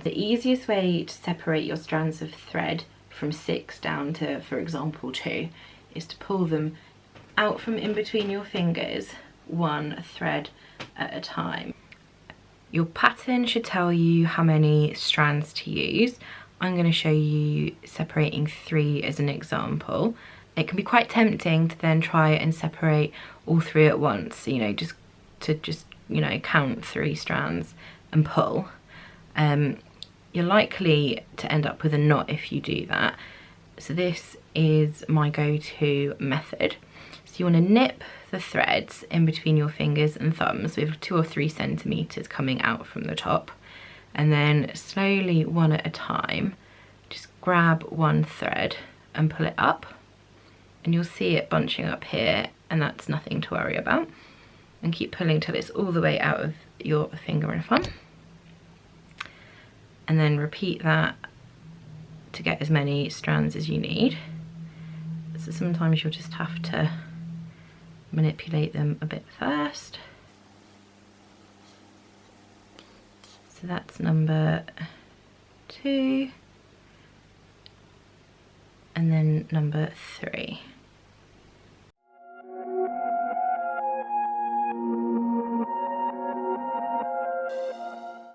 strands. The easiest way to separate your strands of thread from 6 down to, for example, 2 is to pull them out from in between your fingers, one thread at a time. Your pattern should tell you how many strands to use. I'm going to show you separating 3 as an example. It can be quite tempting to then try and separate all 3 at once, you know, just count 3 strands and pull. You're likely to end up with a knot if you do that. So this is my go-to method. So you want to nip the threads in between your fingers and thumbs with 2 or 3 centimeters coming out from the top, and then slowly, one at a time, just grab one thread and pull it up, and you'll see it bunching up here, and that's nothing to worry about. And keep pulling till it's all the way out of your finger and thumb, and then repeat that to get as many strands as you need. So sometimes you'll just have to manipulate them a bit first. So that's number 2, and then number 3.